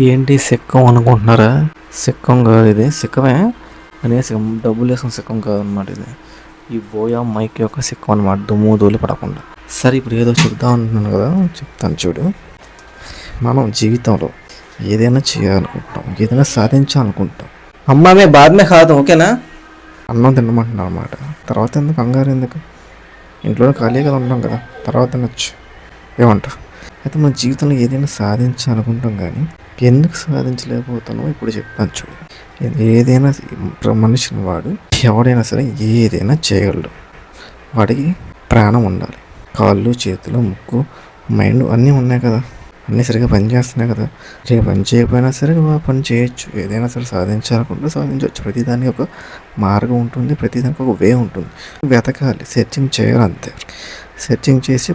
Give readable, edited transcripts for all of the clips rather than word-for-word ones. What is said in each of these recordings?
ఏంటి సిక్కం అనుకుంటున్నారా? సిక్కం కాదు ఇది, సిక్కమే అనేసి డబ్బులు వేసుకున్న సిక్కం కాదనమాట ఇది. ఈ బోయా మైక్ యొక్క సిక్కం అనమాట, దుమ్ము ధూళి పడకుండా. సరే, ఇప్పుడు ఏదో చెప్దాం అంటున్నాను కదా, చెప్తాను చూడు. మనం జీవితంలో ఏదైనా చేయాలనుకుంటాం, ఏదైనా సాధించాలనుకుంటాం. అమ్మామే బాద్మే కాదు, ఓకేనా? అన్నం తినమంటున్నాం అనమాట. తర్వాత ఎందుకు కంగారు, ఎందుకు? ఇంట్లో ఖాళీగా ఉంటాం కదా, తర్వాత తినొచ్చు. ఏమంటారు? అయితే మన జీవితంలో ఏదైనా సాధించాలనుకుంటాం, కానీ ఎందుకు సాధించలేకపోతున్నామో ఇప్పుడు చెప్తాను చూడు. ఏదైనా మనిషిని వాడు ఎవడైనా సరే ఏదైనా చేయగలడు. వాడికి ప్రాణం ఉండాలి. కాళ్ళు, చేతులు, ముక్కు, మైండ్ అన్నీ ఉన్నాయి కదా, అన్నీ సరిగ్గా పని చేస్తున్నాయి కదా. సరిగ్గా పని చేయకపోయినా సరే నువ్వు పని చేయొచ్చు. ఏదైనా సరే సాధించాలనుకుంటే సాధించవచ్చు. ప్రతిదానికి ఒక మార్గం ఉంటుంది, ప్రతిదానికి ఒక వే ఉంటుంది. వెతకాలి, సెర్చింగ్ చేయాలి, అంతే. సెర్చింగ్ చేసి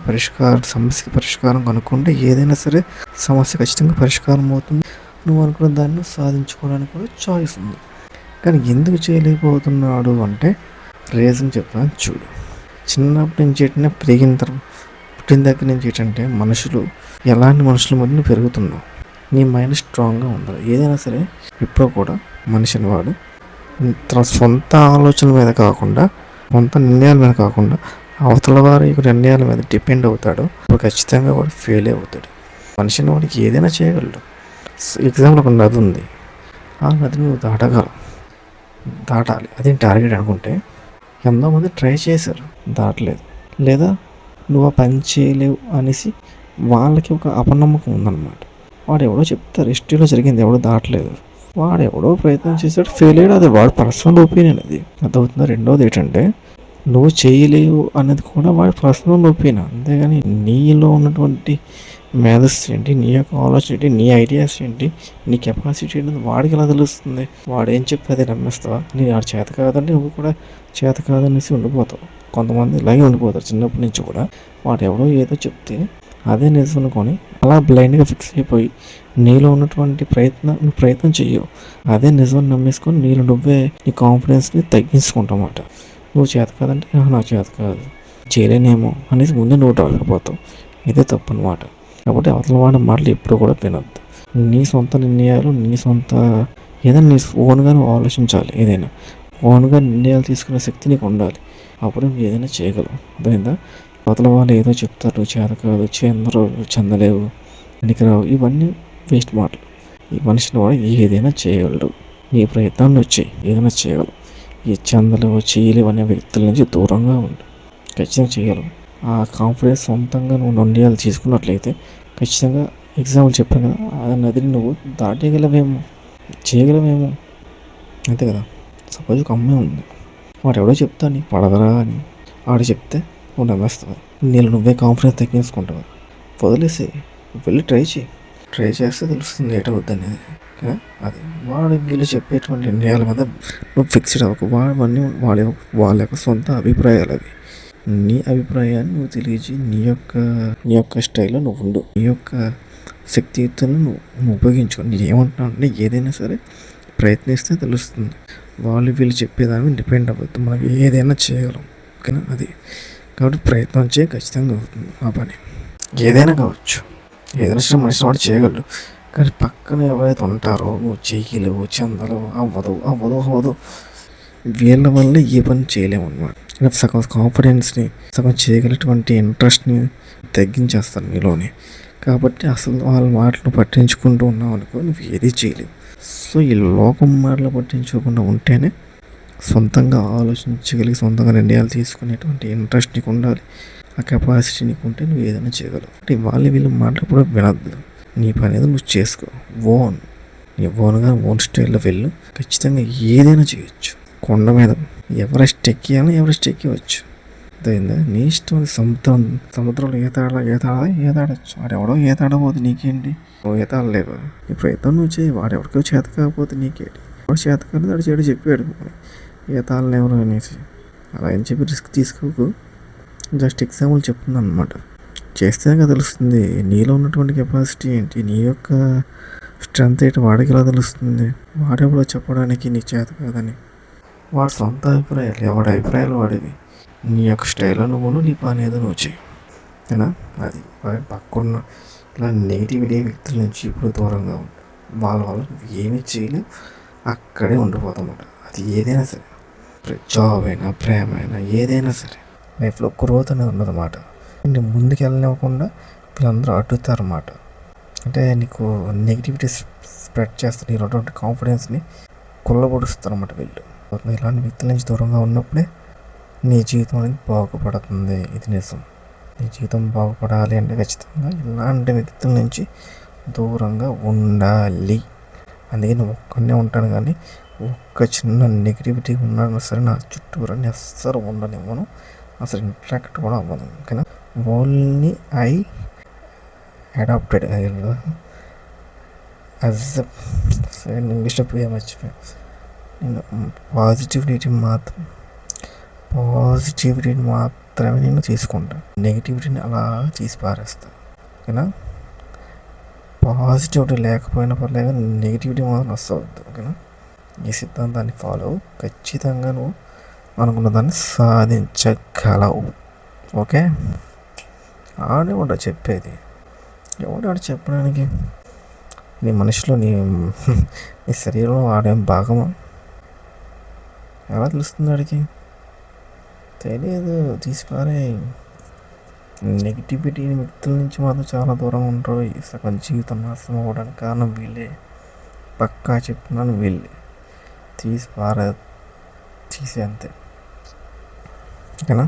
సమస్యకి పరిష్కారం కనుక్కుంటే ఏదైనా సరే సమస్య ఖచ్చితంగా పరిష్కారం అవుతుంది. నువ్వు అనుకున్న దాన్ని సాధించుకోవడానికి కూడా చాయిస్ ఉంది. కానీ ఎందుకు చేయలేకపోతున్నాడు అంటే రీజన్ చెప్తాను చూడు. చిన్నప్పటి నుంచి ఏంటంటే పుట్టిన దగ్గర నుంచి ఏంటంటే మనుషులు ఎలాంటి మనుషుల మధ్య పెరుగుతున్నావు, నీ మైండ్ స్ట్రాంగ్గా ఉండాలి. ఏదైనా సరే ఇప్పుడు కూడా మనిషిని వాడు తన సొంత ఆలోచనల మీద కాకుండా, సొంత నిర్ణయాల మీద కాకుండా అవతల వారి నిర్ణయాల మీద డిపెండ్ అవుతాడు. ఇప్పుడు ఖచ్చితంగా వాడు ఫెయిల్ అవుతాడు. మనిషిని వాడికి ఏదైనా చేయగలడు. ఎగ్జాంపుల్ ఒక నది ఉంది, ఆ నదిని నువ్వు దాటాలి, అది టార్గెట్ అనుకుంటే ఎంతోమంది ట్రై చేశారు, దాటలేదు. లేదా నువ్వు ఆ పని చేయలేవు అనేసి వాళ్ళకి ఒక అపనమ్మకం ఉందన్నమాట. వాడు ఎవడో చెప్తారు, హిస్టరీలో జరిగింది, ఎవడో దాటలేదు, వాడు ఎవడో ప్రయత్నం చేశాడు, ఫెయిల్ అయ్యాడు. అది వాడి పర్సనల్ ఒపీనియన్, అది అర్థమవుతుందా? రెండోది ఏంటంటే నువ్వు చేయలేవు అనేది కూడా వాడి పర్సనల్ ఒపీనియన్, అంతేగాని నీలో ఉన్నటువంటి మేధస్సు ఏంటి, నీ యొక్క ఆలోచన ఏంటి, నీ ఐడియాస్ ఏంటి, నీ కెపాసిటీ ఏంటి వాడికి ఎలా తెలుస్తుంది? వాడు ఏం చెప్తే అదే నమ్మేస్తావా? నీ ఆడు చేత కాదంటే నువ్వు కూడా చేత కాదనేసి ఉండిపోతావు. కొంతమంది ఇలాగే ఉండిపోతారు చిన్నప్పటి నుంచి కూడా. వాడు ఎవడో ఏదో చెప్తే అదే నిజం అనుకొని అలా బ్లైండ్గా ఫిక్స్ అయిపోయి నీలో ఉన్నటువంటి నువ్వు ప్రయత్నం చెయ్యవు, అదే నిజం నమ్మేసుకొని నువ్వే నీ కాన్ఫిడెన్స్ని తగ్గించుకుంటామాట. నువ్వు చేత కాదంటే నాకు చేత కాదు, చేయలేనేమో అనేసి ముందే నువ్వు డెవలప్ అయిపోతావు. ఇదే తప్పు అనమాట. కాబట్టి అవతల వాడి మాటలు ఎప్పుడు కూడా వినొద్దు. నీ సొంత నిర్ణయాలు, నీ సొంత ఏదైనా నీ ఓన్గా నువ్వు ఆలోచించాలి. ఏదైనా ఓన్గా నిర్ణయాలు తీసుకునే శక్తి నీకు ఉండాలి. అప్పుడు నువ్వు ఏదైనా చేయగలవు. అర్థమైందా? అవతల వాళ్ళు ఏదో చెప్తారు, చేత కాదు, చెందలేవు, పనికిరావు, ఇవన్నీ వేస్ట్ మాటలు. ఈ మనిషిని వాడు ఏదైనా చేయగలడు. నీ ప్రయత్నం నువ్వు చేయి, ఏదైనా చేయగలవు. ఈ చేయలేవు అనే వ్యక్తుల నుంచి దూరంగా ఉండు. ఖచ్చితంగా చేయగలవు. ఆ కాన్ఫిడెన్స్ సొంతంగా నువ్వు నిర్ణయాలు తీసుకున్నట్లయితే ఖచ్చితంగా ఎగ్జాంపుల్ చెప్పాను కదా, ఆ నదిని నువ్వు చేయగలవేమో, అంతే కదా. సపోజ్ ఒక అమ్మాయి ఉంది, వాడు ఎవడో చెప్తా నీకు పడదరా అని వాడు చెప్తే నువ్వు నమ్మేస్తావు, నువ్వే కాన్ఫిడెన్స్ తగ్గించుకుంటావు. వదిలేసి వెళ్ళి ట్రై చేస్తే తెలుస్తుంది ఏటవుద్ది అనేది. అది వీళ్ళు చెప్పేటువంటి నిర్ణయాల మీద నువ్వు ఫిక్స్డ్ అవ్వకు. వాళ్ళ యొక్క సొంత అభిప్రాయాలు అవి. నీ అభిప్రాయాన్ని నువ్వు తెలియజేయి, నీ యొక్క స్టైల్లో నువ్వు ఉండు, నీ యొక్క శక్తియుక్తులను నువ్వు ఉపయోగించుకో. నేను ఏమంటున్నాను అంటే ఏదైనా సరే ప్రయత్నిస్తే తెలుస్తుంది. వీళ్ళు చెప్పేదాన్ని డిపెండ్ అవ్వద్దు, మనం ఏదైనా చేయగలం, ఓకేనా? అది కాబట్టి ప్రయత్నం చేయ, ఖచ్చితంగా అవుతుంది ఆ పని. ఏదైనా కావచ్చు, ఏదైనా సరే మనిషి వాడు చేయగలడు. కానీ పక్కన ఎవరైతే ఉంటారో నువ్వు చేయలేవు, చెందలేవు, అవ్వదు, వీళ్ళ వల్ల ఏ పని చేయలేము అనమాట. సగం కాన్ఫిడెన్స్ని, సగం చేయగలటువంటి ఇంట్రెస్ట్ని తగ్గించేస్తారు నీలోని. కాబట్టి అసలు వాళ్ళ మాటలు పట్టించుకుంటూ ఉన్నావు అనుకో, నువ్వు ఏది చేయలేవు. సో ఈ లోకం మాటలు పట్టించుకోకుండా ఉంటేనే సొంతంగా ఆలోచించగలిగి, సొంతంగా నిర్ణయాలు తీసుకునేటువంటి ఇంట్రెస్ట్ నీకు ఉండాలి. ఆ కెపాసిటీ నీకు ఉంటే నువ్వు ఏదైనా చేయగలవు. అంటే వీళ్ళు మాటలు కూడా వినద్దు. నీ పని ఏదో నువ్వు చేసుకో. నీ ఓన్ స్టైల్లో వెళ్ళు, ఖచ్చితంగా ఏదైనా చేయొచ్చు. కొండ మీద ఎవరెస్ట్ ఎక్కివచ్చు, అర్థమైందా? నీ ఇష్టం. సముద్రంలో ఈతాడచ్చు. వాడెవడో ఈతాడబోదు, నీకేంటి? నువ్వు ఈతాడలేవు, నీ ప్రయత్నం నువ్వు చేయి. వాడెవడికో చేత కాకపోతే నీకేంటి? వాడు చేత కాదు, వాడు చేయడం చెప్పాడు ఈతాడలేవరు అనేసి. అలా అని చెప్పి రిస్క్ తీసుకోకు. జస్ట్ ఎగ్జాంపుల్ చెప్తున్నాను అనమాట. చేస్తే కదా తెలుస్తుంది నీలో ఉన్నటువంటి కెపాసిటీ ఏంటి, నీ యొక్క స్ట్రెంత్ ఏంటి వాడికి ఎలా తెలుస్తుంది? వాడెవడో చెప్పడానికి నీ చేత కాదని. వాడి సొంత అభిప్రాయాలు, ఎవడి అభిప్రాయాలు వాడివి. నీ యొక్క స్టైల్లో నువ్వు నీ పని ఏదో నువ్వు చేయి, అది పక్కన్న ఇలా నెగిటివిటీ వ్యక్తుల నుంచి ఇప్పుడు దూరంగా ఉంటుంది. వాళ్ళ ఏమీ చేయలేం, అక్కడే ఉండిపోతామన్నమాట. అది ఏదైనా సరే, జాబ్ అయినా, ప్రేమ అయినా, ఏదైనా సరే లైఫ్లో గ్రోత్ అనేది ఉన్నదన్నమాట. నేను ముందుకు వెళ్ళనివ్వకుండా వీళ్ళందరూ అడ్డుతారన్నమాట. అంటే నీకు నెగిటివిటీ స్ప్రెడ్ చేస్తారు, నీలో ఉన్నటువంటి కాన్ఫిడెన్స్ని కుళ్ళబొడుస్తారు అన్నమాట వీళ్ళు. ఇలాంటి వ్యక్తుల నుంచి దూరంగా ఉన్నప్పుడే నీ జీవితం అనేది బాగుపడుతుంది. ఇది నిజం. నీ జీవితం బాగుపడాలి అంటే ఖచ్చితంగా ఇలాంటి వ్యక్తుల నుంచి దూరంగా ఉండాలి. అందుకే నేను ఒక్కనే ఉంటాను, కానీ ఒక్క చిన్న నెగిటివిటీ ఉన్నా సరే నా చుట్టూరా అస్సలు ఉండనివ్వను, అసలు ఇంట్రాక్ట్ కూడా అవ్వను. ఓకేనా? ఓన్లీ ఐ అడాప్టెడ్ యాజ్ ఇంగ్లీష్లో పోయే మర్చిపోయాను. నేను పాజిటివిటీని మాత్రమే నేను తీసుకుంటాను. నెగిటివిటీని అలా తీసి పారేస్తాను. ఓకేనా? పాజిటివిటీ లేకపోయినా పర్లేదు, నెగిటివిటీ మాత్రం వస్తుంది. ఓకేనా? ఈ సిద్ధాంతాన్ని ఫాలో ఖచ్చితంగా నువ్వు అనుకున్న దాన్ని సాధించగలవు. ఓకే? ఆడేవాడు చెప్పేది, ఎవడాడు చెప్పడానికి? నీ మనిషిలో నీ శరీరంలో ఆడేం భాగమా? ఎలా తెలుస్తుంది వాడికి? తెలియదు. తీసిపారే. నెగిటివిటీ వ్యక్తుల నుంచి మాత్రం చాలా దూరం ఉంటారు. ఈ సగం జీవితం నాశనం అవ్వడానికి కారణం వీళ్ళే. పక్కా చెప్తున్నాను, వీళ్ళే. తీసే అంతే. ఓకేనా?